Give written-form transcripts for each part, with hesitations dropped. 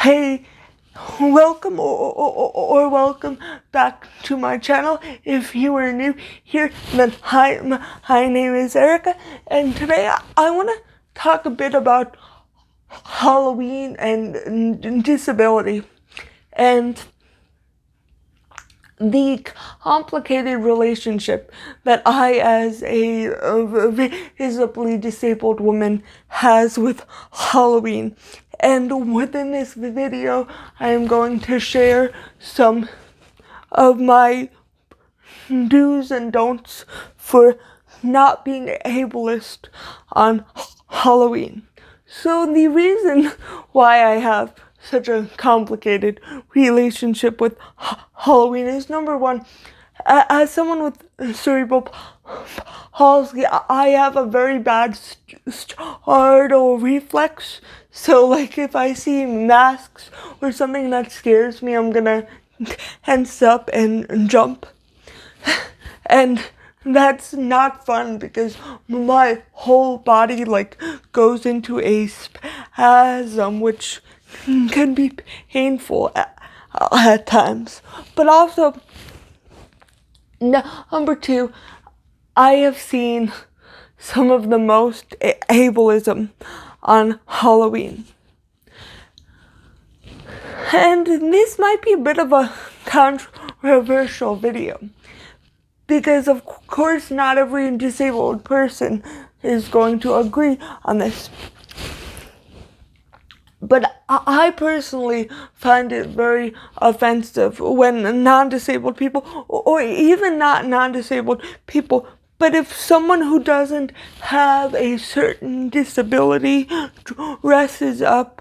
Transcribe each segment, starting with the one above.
Hey, welcome back to my channel. If you are new here, then hi, my name is Erica, and today I want to talk a bit about Halloween and disability, and the complicated relationship that I, as a visibly disabled woman, has with Halloween. And within this video, I am going to share some of my do's and don'ts for not being ableist on Halloween. So the reason why I have such a complicated relationship with Halloween is, number one, as someone with cerebral palsy, I have a very bad startle reflex. So, like, if I see masks or something that scares me, I'm gonna tense up and jump. And that's not fun because my whole body, like, goes into a spasm, which can be painful at times. But also, number two, I have seen some of the most ableism on Halloween. And this might be a bit of a controversial video, because of course not every disabled person is going to agree on this. But I personally find it very offensive when non-disabled people, or even not non-disabled people, but if someone who doesn't have a certain disability dresses up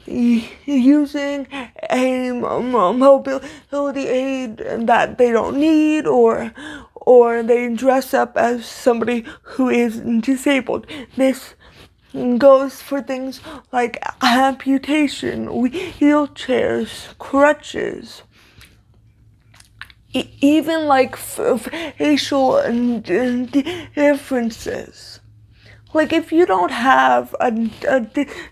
using a mobility aid that they don't need, or they dress up as somebody who is disabled. This goes for things like amputation, wheelchairs, crutches, even like facial differences. Like, if you don't have a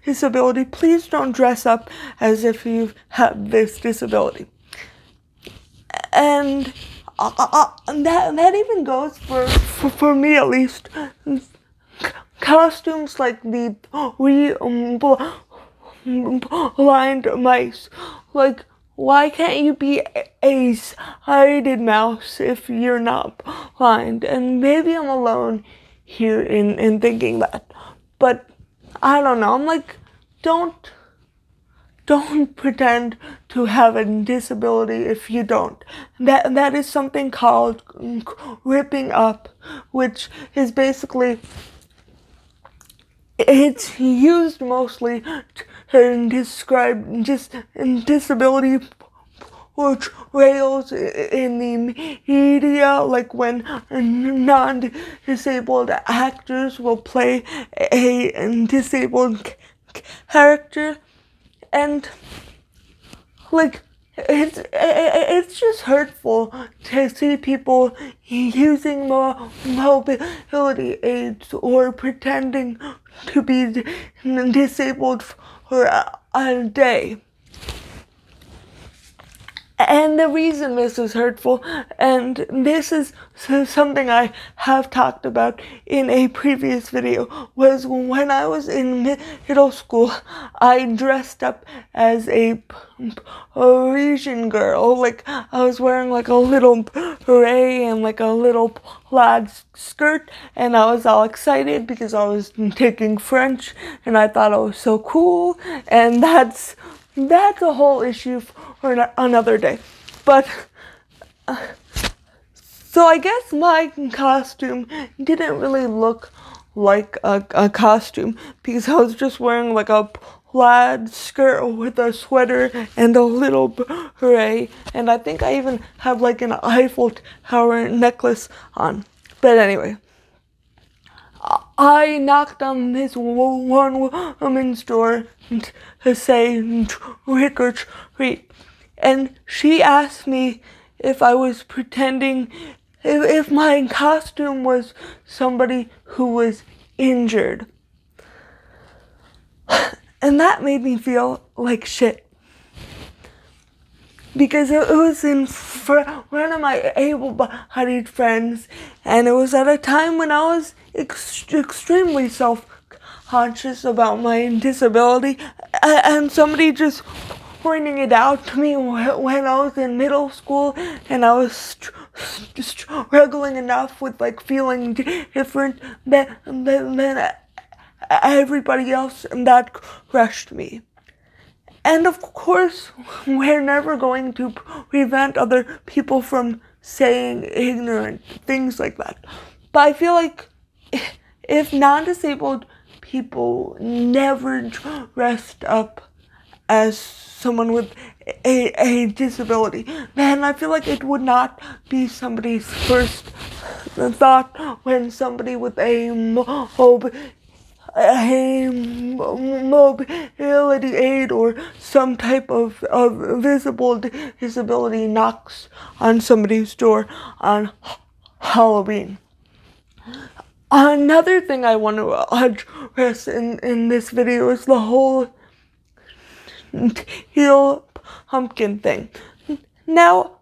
disability, please don't dress up as if you have this disability. And that even goes for me, at least. Costumes like the blind mice. Like, why can't you be a sighted mouse if you're not blind? And maybe I'm alone here in thinking that. But I don't know. I'm like, don't pretend to have a disability if you don't. That is something called cripping up, which is basically, it's used mostly to describe just disability portrayals in the media, like when non-disabled actors will play a disabled character. And like, it's just hurtful to see people using mobility aids or pretending to be disabled for a day. And the reason this is hurtful, and this is something I have talked about in a previous video, was when I was in middle school, I dressed up as a Parisian girl. Like, I was wearing like a little beret and like a little plaid skirt, and I was all excited because I was taking French, and I thought it was so cool. And that's a whole issue for another day. But so I guess my costume didn't really look like a costume, because I was just wearing like a plaid skirt with a sweater and a little beret, and I think I even have like an Eiffel Tower necklace on. But anyway, I knocked on this one woman's door to say trick or treat, and she asked me if I was pretending, if my costume was somebody who was injured. And that made me feel like shit, because it was in front of my able-bodied friends, and it was at a time when I was extremely self-conscious about my disability, and somebody just pointing it out to me when I was in middle school, and I was struggling enough with like feeling different than everybody else, and that crushed me. And of course, we're never going to prevent other people from saying ignorant things like that. But I feel like if non-disabled people never dressed up as someone with a disability, then I feel like it would not be somebody's first thought when somebody with a mobility aid or some type of visible disability knocks on somebody's door on Halloween. Another thing I want to address in this video is the whole Teal Pumpkin thing. Now,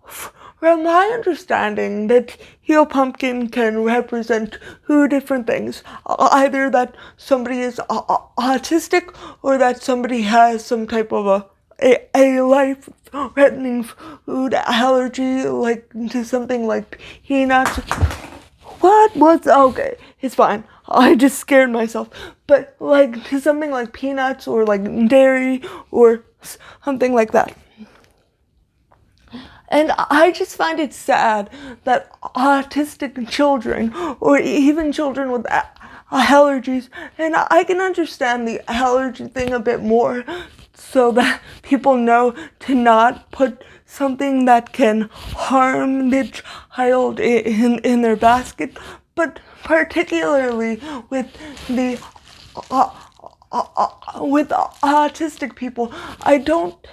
from my understanding, that Teal Pumpkin can represent two different things. Either that somebody is autistic, or that somebody has some type of a life-threatening food allergy, like to something like peanuts. Okay, it's fine. I just scared myself. But like to something like peanuts or like dairy or something like that. And I just find it sad that autistic children, or even children with allergies, and I can understand the allergy thing a bit more, so that people know to not put something that can harm the child in their basket, but particularly with the with autistic people, I don't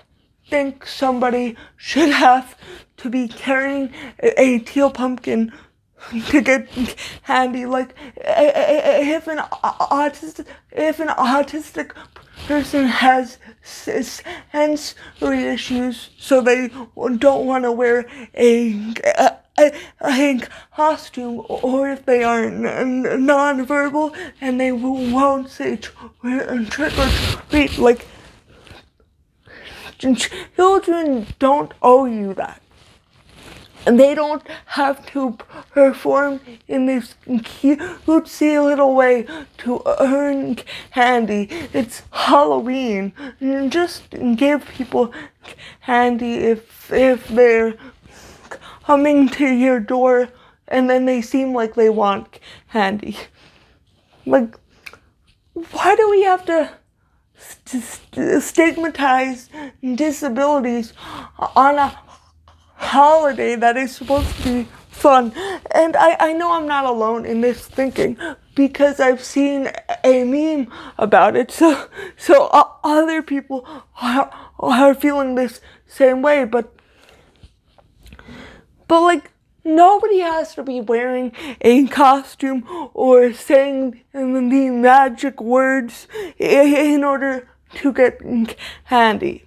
think somebody should have to be carrying a teal pumpkin to get handy. Like if an autistic person has sensory issues, so they don't want to wear a costume, or if they are non-verbal and they won't say trick or treat, like children don't owe you that. And they don't have to perform in this cutesy little way to earn candy. It's Halloween. Just give people candy if they're coming to your door and then they seem like they want candy. Like, why do we have to stigmatize disabilities on a holiday that is supposed to be fun? And I know I'm not alone in this thinking, because I've seen a meme about it, so other people are feeling this same way, but like, nobody has to be wearing a costume or saying the magic words in order to get candy.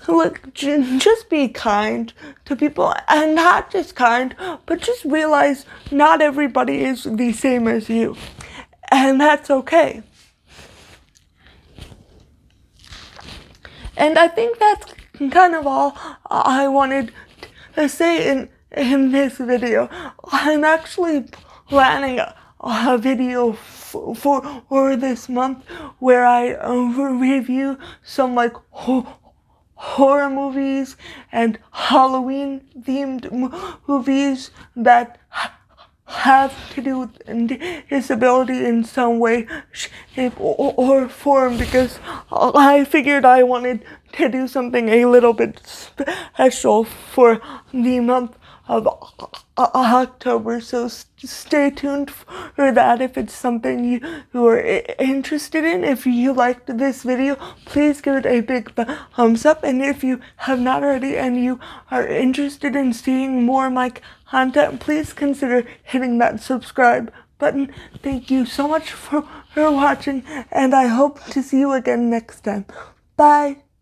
Look, just be kind to people, and not just kind, but just realize not everybody is the same as you, and that's okay. And I think that's kind of all I wanted to say in this video. I'm actually planning a video for this month where I review some like horror movies and Halloween themed movies that have to do with disability in some way, shape, or form, because I figured I wanted to do something a little bit special for the month of October, so stay tuned for that if it's something you are interested in. If you liked this video, please give it a big thumbs up, and if you have not already and you are interested in seeing more of my content, please consider hitting that subscribe button. Thank you so much for watching, and I hope to see you again next time. Bye!